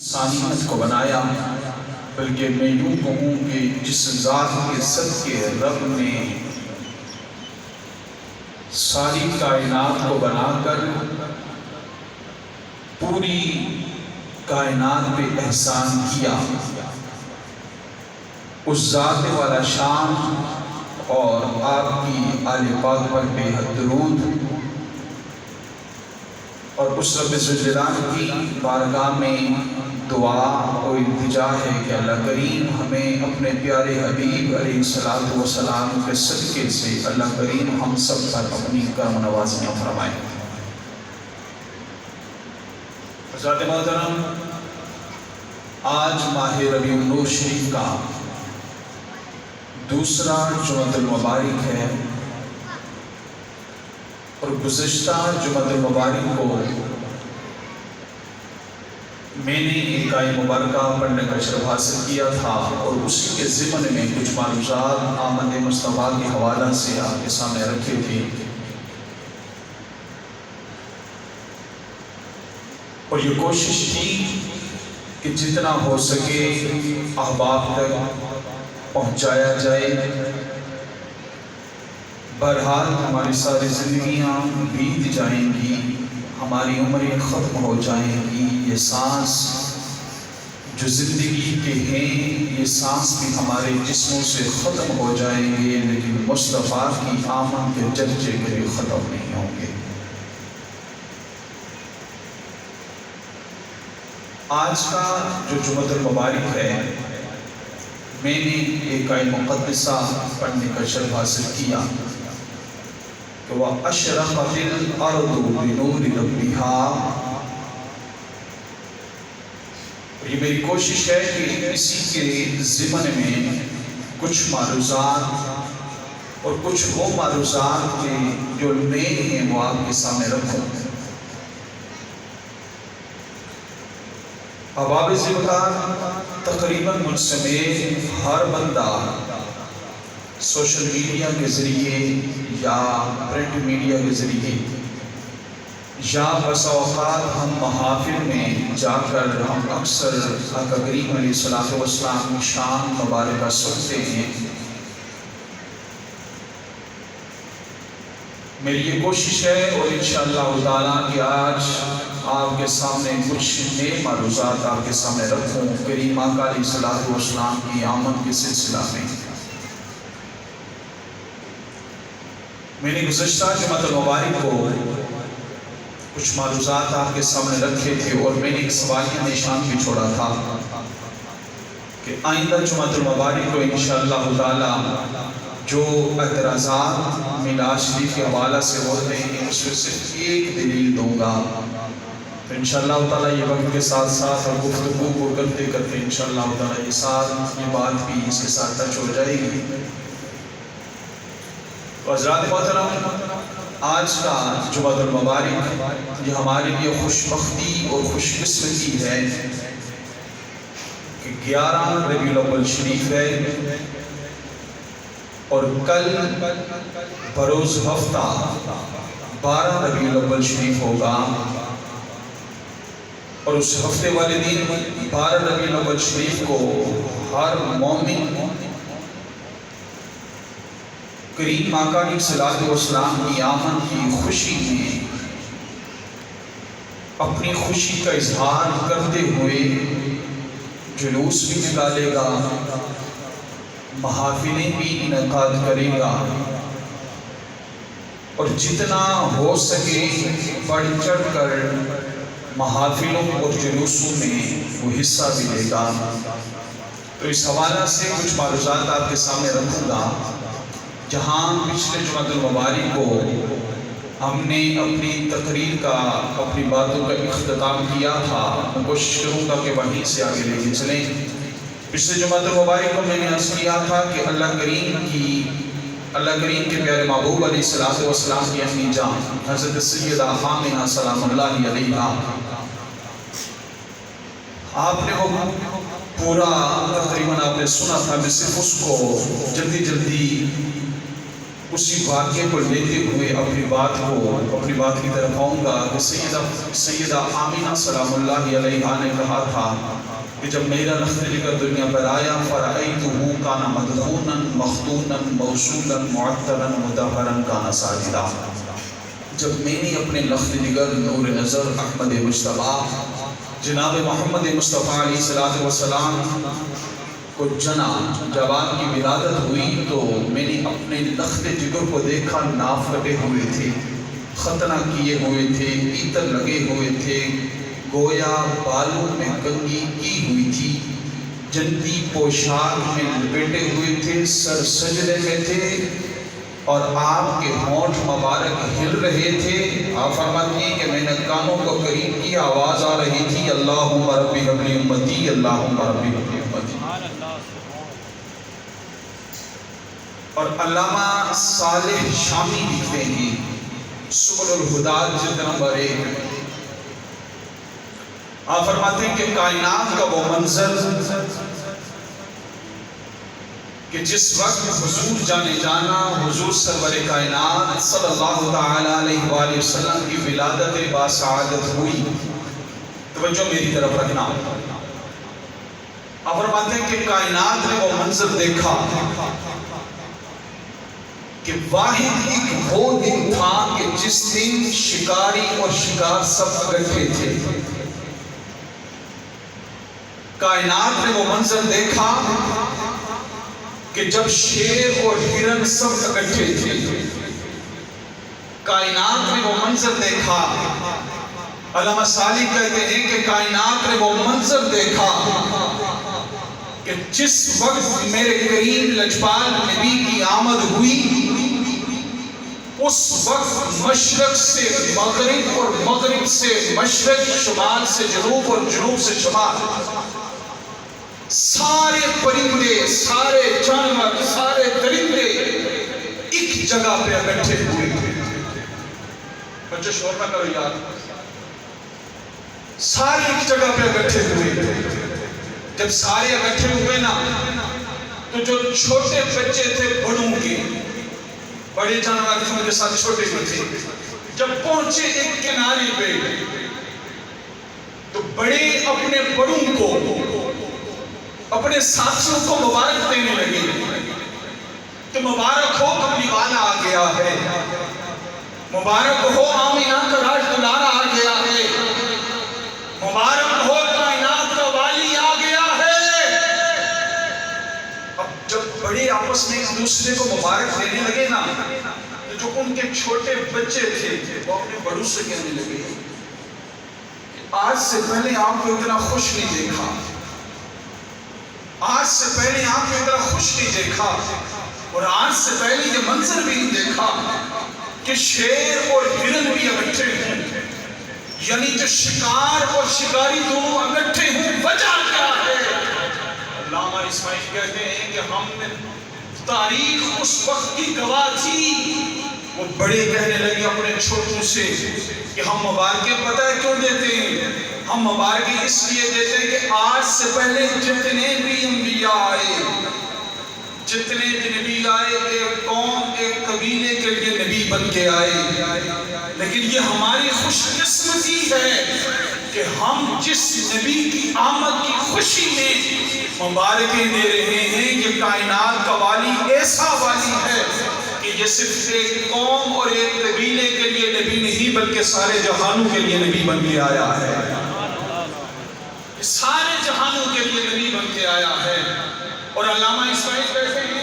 انسانیت کو بنایا، بلکہ میں یوں کہوں کہ جس ذات کے صدقے رب نے ساری کائنات کو بنا کر پوری کائنات پہ احسان کیا، اس ذات والا شان اور آپ کی آل پاک پر بے حد درود، اور اس رب ذوالجلال کی بارگاہ میں دعا و التجا ہے کہ اللہ کریم ہمیں اپنے پیارے حبیب علیہ الصلوۃ والسلام کے صدقے سے اللہ کریم ہم سب پر اپنی کرم نوازیاں فرمائے۔ حضرات محترم، آج ماہ ربیع النور شریف کا دوسرا جمعۃ المبارک ہے، اور گزشتہ جمعۃ المبارک کو میں نے ایک آیت مبارکہ پڑھنے کا شرف حاصل کیا تھا، اور اسی کے ضمن میں کچھ معلومات آمد مصطفیٰ کے حوالہ سے آپ کے سامنے رکھے تھے، اور یہ کوشش تھی کہ جتنا ہو سکے احباب تک پہنچایا جائے۔ بہرحال ہماری ساری زندگیاں بیت جائیں گی، ہماری عمریں ختم ہو جائیں گی، یہ سانس جو زندگی کے ہیں یہ سانس بھی ہمارے جسموں سے ختم ہو جائیں گے، لیکن مصطفیٰ کی آمد کے چرچے کبھی ختم نہیں ہوں گے۔ آج کا جو جمعۃ المبارک ہے، میں نے ایک آیت مقدسہ پڑھنے کا شرف حاصل کیا کہ وَأَشْرَقَتِ الْأَرْضُ بِنُورِ رَبِّهَا۔ یہ میری کوشش ہے کہ اسی کے ضمن میں کچھ معروضات اور کچھ وہ معروضات کے جو نئے ہیں وہ آپ کے سامنے رکھوں۔ احباب ذوالجلال، تقریباً مجھ سمیت ہر بندہ سوشل میڈیا کے ذریعے یا پرنٹ میڈیا کے ذریعے یا بسا اوقات ہم محافل میں جا کر ہم اکثر آقا کریم علیہ الصلوۃ والسلام کی شان مبارکہ سنتے ہیں۔ میری یہ کوشش ہے اور انشاءاللہ تعالیٰ کہ آج آپ کے سامنے کچھ نئے معروضات آپ کے سامنے رکھوں کریم آقا علیہ الصلوۃ والسلام کی آمد کے سلسلہ میں۔ میں نے گزشتہ جمعۃ المبارک کو کچھ معروضات آپ کے سامنے رکھے تھے، اور میں نے ایک سوالیہ نشان بھی چھوڑا تھا کہ آئندہ جمعۃ المبارک کو انشاءاللہ تعالی جو اعتراضات میلاد شریف کے حوالہ سے ہوتے ہیں اس میں صرف ایک دلیل دوں گا، تو انشاءاللہ تعالی یہ وقت کے ساتھ ساتھ اور گفتگو کو کرتے کرتے انشاءاللہ تعالی یہ بات بھی اس کے ساتھ ٹچ ہو جائے گی۔ حضرات محترم، آج کا جمعۃ المبارک یہ ہمارے لیے خوش بختی اور خوش قسمتی ہے کہ 11 ربیع الاول شریف ہے، اور کل بروز ہفتہ 12 ربیع الاول شریف ہوگا، اور اس ہفتے والے دن 12 ربیع الاول شریف کو ہر مومن کریم آقا علیہ الصلوۃ والسلام کی آمد کی خوشی میں اپنی خوشی کا اظہار کرتے ہوئے جلوس بھی نکالے گا، محافلیں بھی انعقاد کرے گا، اور جتنا ہو سکے بڑھ چڑھ کر محافلوں اور جلوسوں میں وہ حصہ بھی لے گا۔ تو اس حوالہ سے کچھ معروضات آپ کے سامنے رکھوں گا۔ جہاں پچھلے جمعۃ المبارک کو ہم نے اپنی تقریر کا اپنی باتوں کا اختتام کیا تھا، میں کوشش کروں گا کہ وہیں سے آگے لے کے چلیں۔ پچھلے جمعۃ المبارک کو میں نے عرض کیا تھا کہ اللہ کریم کے پیارے محبوب علیہ الصلوۃ والسلام کی امی جان حضرت سیدہ آمنہ سلام اللہ علیہا، آپ نے وہ پورا تقریباً آپ نے سنا تھا، میں صرف اس کو جلدی اسی واقعے کو لیتے ہوئے اپنی بات کی طرف آؤں گا کہ سیدہ آمینہ سلام اللہ علیہا نے کہا تھا کہ جب میرا نخل جگر دنیا پر آیا فرأیتہ کان مدفونا مختونا موصولا معطرا مدہرا کان ساجدا، جب میں نے اپنے نخل جگر نور نظر احمد مصطفیٰ جناب محمد مصطفیٰ علیہ السلام کو جنا، جب آپ کی ولادت ہوئی تو میں نے اپنے نخل جگر کو دیکھا، ناف لگے ہوئے تھے، ختنہ کیے ہوئے تھے، عطر لگے ہوئے تھے، گویا بالوں میں کنگھی کی ہوئی تھی، جنتی پوشاک میں لپیٹے ہوئے تھے، سر سجدے میں تھے اور آپ کے ہونٹ مبارک ہل رہے تھے۔ آپ فرماتی ہیں کہ میں نے کانوں کو قریب کی، آواز آ رہی تھی اللہم ربی حب لی امتی، اللہم ربی حب لی امتی۔ اور علامہ صالح شامی لکھتے ہیں سبل الہدیٰ جلد نمبر 1 میں، آپ فرماتے ہیں کہ کائنات کا وہ منظر کہ جس وقت حضور جانے جانا حضور سرور کائنات صلی اللہ تعالیٰ علیہ وآلہ وسلم کی ولادت باسعادت ہوئی، توجہ میری طرف رکھنا، آپ فرماتے ہیں کہ کائنات نے وہ منظر دیکھا کہ واحد ایک وہ دن تھا کہ جس دن شکاری اور شکار سب اکٹھے تھے۔ کائنات نے وہ منظر دیکھا کہ جب شیر اور ہرن سب اکٹھے تھے۔ کائنات نے وہ منظر دیکھا، علامہ صالح کہتے ہیں کہ کائنات نے وہ منظر دیکھا کہ جس وقت میرے کریم لجپال نبی کی آمد ہوئی اس وقت مشرق سے مغرب اور مغرب سے مشرق، شمال سے جنوب اور جنوب سے شمال، سارے پرندے، سارے جانور، سارے درندے ایک جگہ پہ اکٹھے ہوئے تھے۔ بچے شور نہ کرو یار، سارے ایک جگہ پہ اکٹھے ہوئے تھے۔ جب سارے اکٹھے ہوئے نا تو جو چھوٹے بچے تھے بڑوں کے، بڑے جانور کے ساتھ چھوٹے بھی تھے، جب پہنچے ایک کنارے پہ تو بڑے اپنے بڑوں کو، اپنے ساتھیوں کو مبارک دینے لگے کہ مبارک ہو کملی والا آ گیا ہے، مبارک ہو آمینہ کا راج دلارا آ گیا ہے، مبارک ہو کائنات کا والی آ گیا ہے۔ اب جب بڑے آپس میں ایک دوسرے کو مبارک دینے لگے نا تو جو ان کے چھوٹے بچے تھے وہ اپنے بڑوں سے کہنے لگے کہ آج سے پہلے آپ کو اتنا خوش نہیں دیکھا، آج سے پہلے آپ کو اتنا خوش نہیں دیکھا، اور آج سے پہلے یہ منظر بھی نہیں دیکھا کہ شیر اور ہرن بھی اکٹھے ہیں، یعنی جو شکار اور شکاری دونوں اکٹھے ہیں، وجہ کیا ہے؟ علامہ اسماعیل کہتے ہیں کہ ہم نے تاریخ اس وقت کی گواہ تھی۔ وہ بڑے کہنے لگے اپنے چھوٹوں سے کہ ہم مبارکیں پتہ ہے کیوں دیتے ہیں؟ ہم مبارکیں اس لیے دیتے ہیں کہ آج سے پہلے جتنے بھی انبیاء آئے، جتنے بھی نبی آئے، ایک قوم، ایک قبیلے کے لیے نبی بن کے آئے، لیکن یہ ہماری خوش قسمتی ہے کہ ہم جس نبی کی آمد کی خوشی میں مبارکیں دے رہے ہیں، یہ کائنات کا والی ایسا والی ہے کہ یہ صرف ایک قوم اور ایک قبیلے کے لیے نبی نہیں بلکہ سارے جہانوں کے لیے نبی بن کے آیا ہے، سارے جہانوں کے لیے نبی بن کے آیا ہے۔ اور علامہ اسماعیل کہتے ہیں